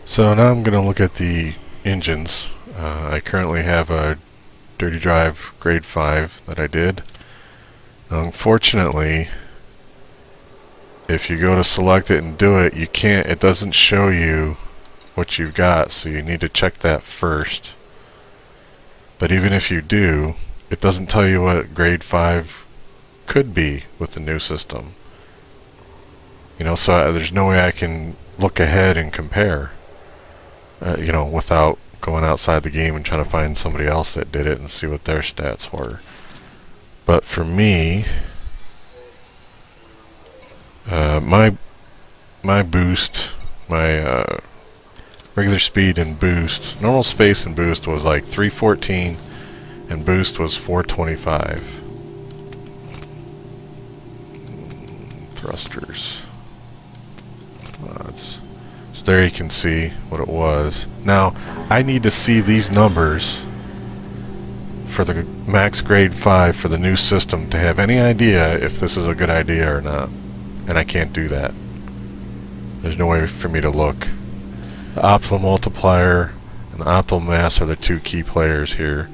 So now I'm going to look at the engines. I currently have a Dirty Drive grade 5 that I did. Now, unfortunately, if you go to select it and do it, you can't, it doesn't show you what you've got, so you need to check that first. But even if you do, it doesn't tell you what grade 5 could be with the new system. So there's no way I can look ahead and compare. Without going outside the game and trying to find somebody else that did it and see what their stats were. But for me, my boost, my regular speed and boost, normal space and boost was like 314, and boost was 425. Thrusters. So there you can see what it was. Now, I need to see these numbers for the max grade 5 for the new system to have any idea if this is a good idea or not. And I can't do that. There's no way for me to look. The optimal multiplier and the optimal mass are the two key players here.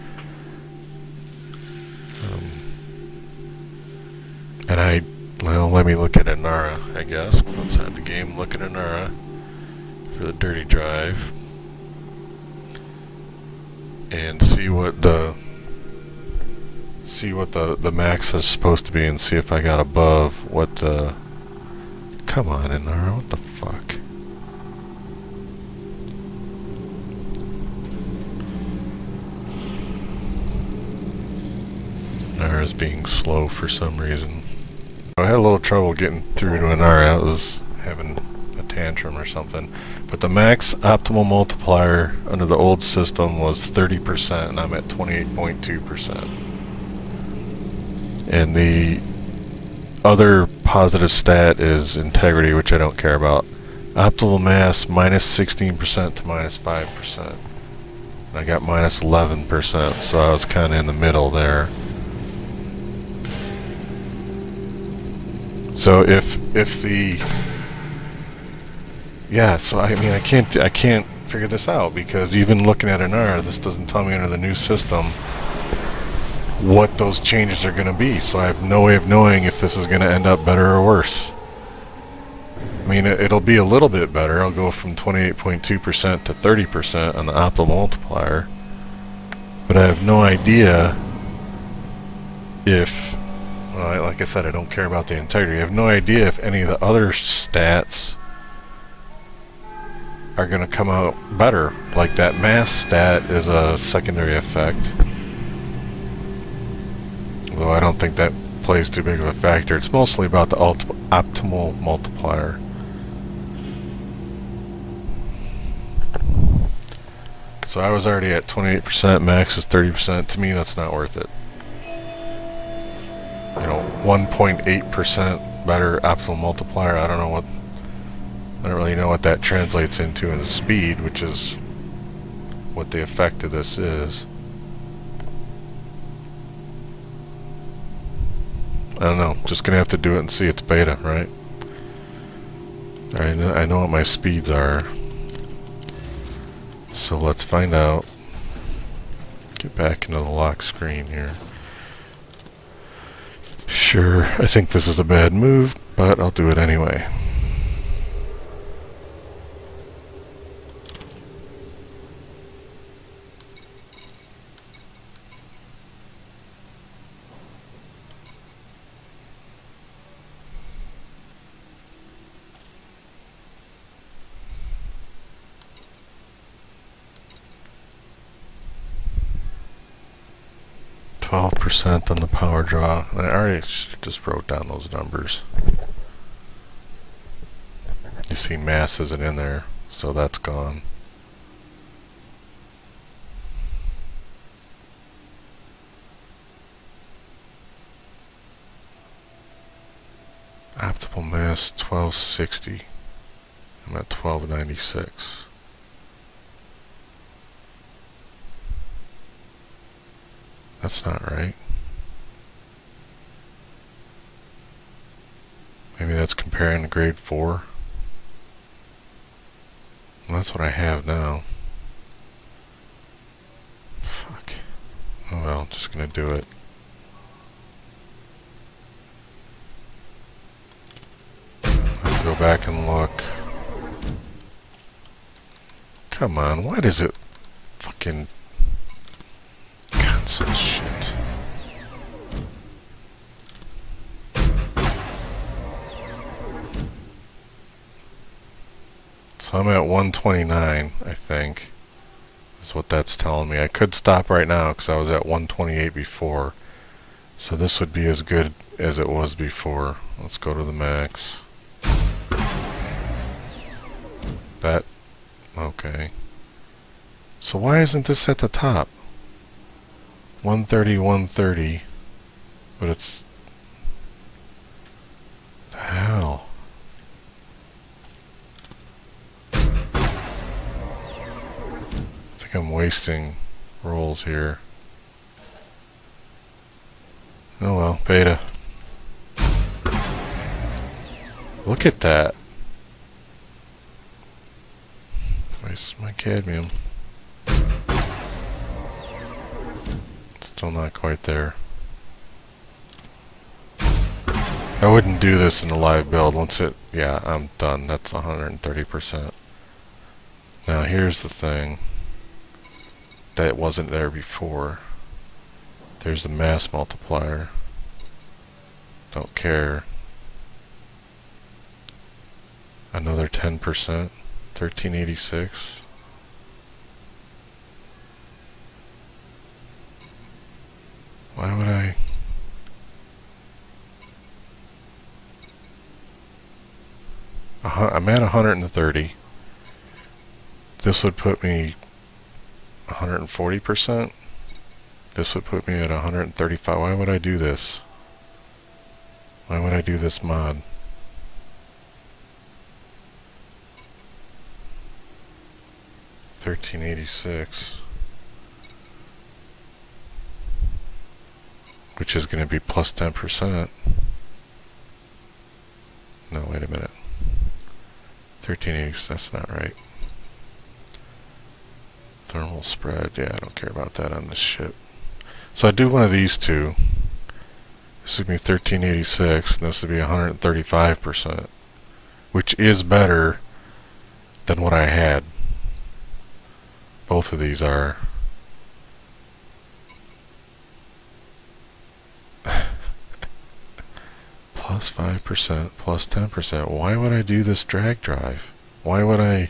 Let me look at Inara, I guess. Outside the game, look at Inara for the Dirty Drive. And see what the max is supposed to be, and see if I got above what the... Come on, Inara, what the fuck? Inara's being slow for some reason. I had a little trouble getting through to Inara. I was having a tantrum or something. But the max optimal multiplier under the old system was 30%, and I'm at 28.2%. And the other positive stat is integrity, which I don't care about. Optimal mass minus 16% to minus 5%. I got minus 11%, so I was kind of in the middle there. So so I mean I can't figure this out, because even looking at Inara, this doesn't tell me under the new system what those changes are going to be. So I have no way of knowing if this is going to end up better or worse. I mean, it'll be a little bit better. I'll go from 28.2% to 30% on the optimal multiplier, but I have no idea if... Well, like I said, I don't care about the integrity. I have no idea if any of the other stats are going to come out better. Like that mass stat is a secondary effect. Although I don't think that plays too big of a factor. It's mostly about the optimal multiplier. So I was already at 28%, max is 30%. To me, that's not worth it. 1.8% better optimal multiplier. I don't really know what that translates into in the speed, which is what the effect of this is. I don't know. Just gonna have to do it and see. It's beta, right? I know what my speeds are. So let's find out. Get back into the lock screen here. Sure, I think this is a bad move, but I'll do it anyway. %, on the power draw. I already just wrote down those numbers. You see mass isn't in there, so that's gone. Optimal mass 1260. I'm at 1296. That's not right. Maybe that's comparing to grade 4. That's what I have now. Fuck. Oh well, just gonna do it. Let's go back and look. Come on, why does it fucking console shit? So I'm at 129, I think, is what that's telling me. I could stop right now because I was at 128 before. So this would be as good as it was before. Let's go to the max. That, okay. So why isn't this at the top? 130, 130, but it's, the hell? I think I'm wasting rolls here. Oh well, beta. Look at that. Waste my cadmium. Still not quite there. I wouldn't do this in the live build. Once it, yeah, I'm done. That's 130%. Now here's the thing that wasn't there before. There's the mass multiplier. Don't care. Another 10%. 1386. Why would I? I'm at 130. This would put me 140%. This would put me at 135. Why would I do this? Why would I do this mod? $13.86, which is going to be plus 10%. No, wait a minute. 13.80. That's not right. Thermal spread. Yeah, I don't care about that on this shit. So I do one of these two. This would be 1386, and this would be 135%, which is better than what I had. Both of these are. Plus 5%, plus 10%. Why would I do this drag drive? Why would I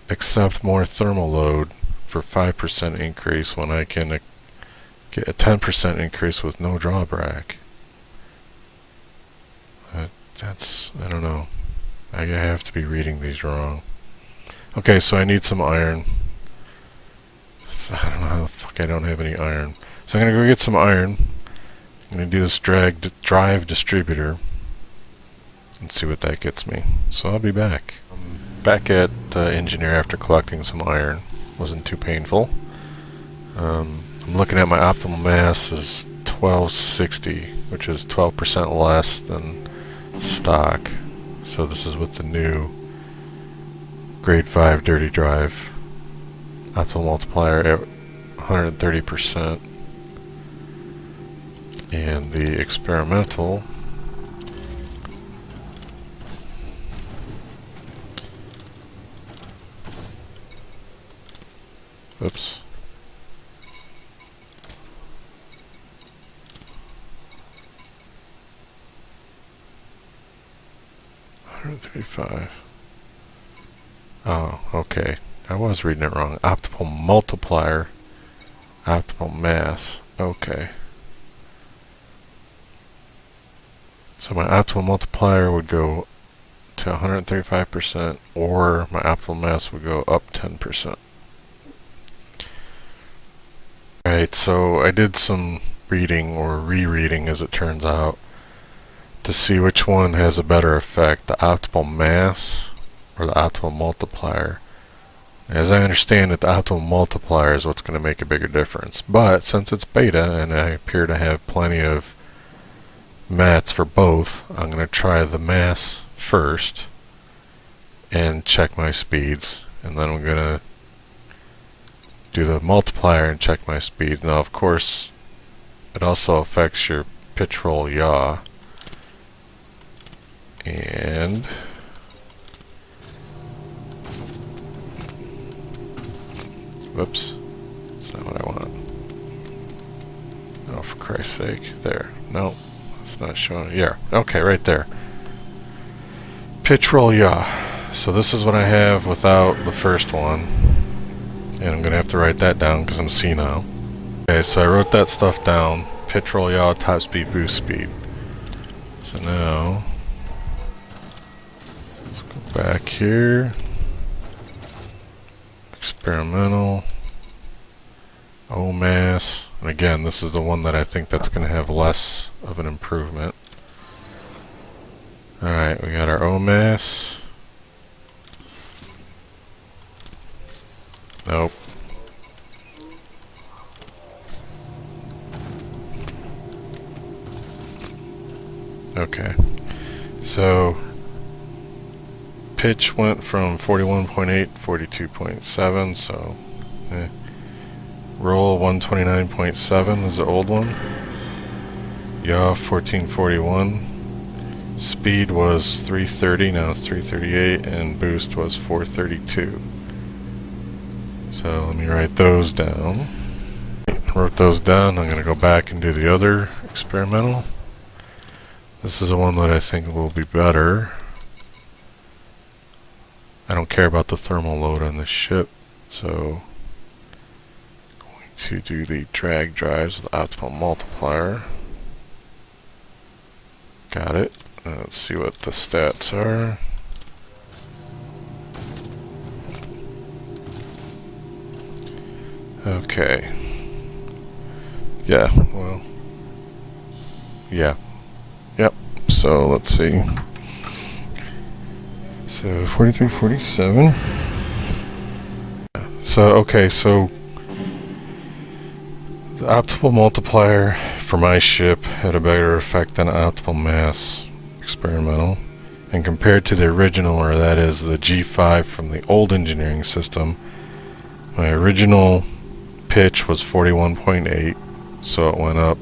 accept more thermal load for 5% increase when I can get a 10% increase with no drawback? That's, I don't know. I have to be reading these wrong. Okay, so I need some iron. So I don't know how the fuck I don't have any iron. So I'm gonna go get some iron. I'm gonna do this drive distributor and see what that gets me. So I'll be back. I'm back at Engineer after collecting some iron. Wasn't too painful. I'm looking at my optimal mass is 1260, which is 12% less than stock. So this is with the new grade 5 dirty drive. Optimal multiplier at 130%. And the experimental oops. 135. Oh, okay. I was reading it wrong. Optimal multiplier, optimal mass. Okay. So my optimal multiplier would go to 135%, or my optimal mass would go up 10%. Alright, so I did some reading, or rereading as it turns out, to see which one has a better effect, the optimal mass or the optimal multiplier. As I understand it, the optimal multiplier is what's going to make a bigger difference. But since it's beta and I appear to have plenty of mats for both, I'm going to try the mass first and check my speeds, and then I'm gonna do the multiplier and check my speeds. Now of course it also affects your pitch roll yaw, and whoops, that's not what I want. Oh, for Christ's sake. There. No, it's not showing. Yeah, okay, right there. Pitch roll yaw. So this is what I have without the first one. And I'm going to have to write that down because I'm senile. Okay, so I wrote that stuff down. Pitch roll yaw, top speed, boost speed. So now, let's go back here. Experimental. OMAS. And again, this is the one that I think that's going to have less of an improvement. Alright, we got our OMAS. Nope. Okay. So, pitch went from 41.8 42.7, so roll 129.7 is the old one. Yaw 1441. Speed was 330, now it's 338, and boost was 432. So let me write those down. Wrote those down. I'm going to go back and do the other experimental. This is the one that I think will be better. I don't care about the thermal load on this ship, so I'm going to do the drag drives with optimal multiplier. Got it. Let's see what the stats are. Okay. Yeah, well. Yeah. Yep. So let's see. So 43, 47. So, okay, so the optimal multiplier for my ship had a better effect than optimal mass experimental. And compared to the original, or that is the G5 from the old engineering system, my original pitch was 41.8, so it went up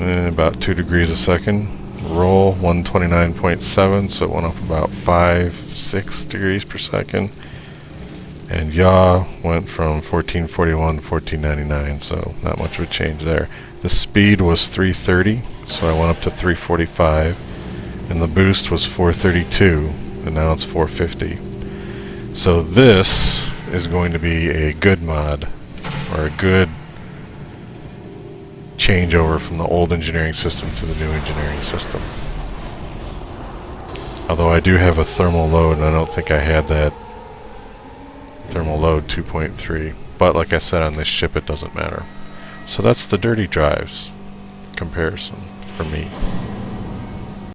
about 2 degrees a second. Roll 129.7, so it went up about 6 degrees per second. And yaw went from 1441 to 1499, so not much of a change there. The speed was 330, so I went up to 345. And the boost was 432, and now it's 450. So this is going to be a good mod, or a good changeover from the old engineering system to the new engineering system. Although I do have a thermal load, and I don't think I had that thermal load 2.3. But like I said, on this ship it doesn't matter. So that's the dirty drives comparison for me.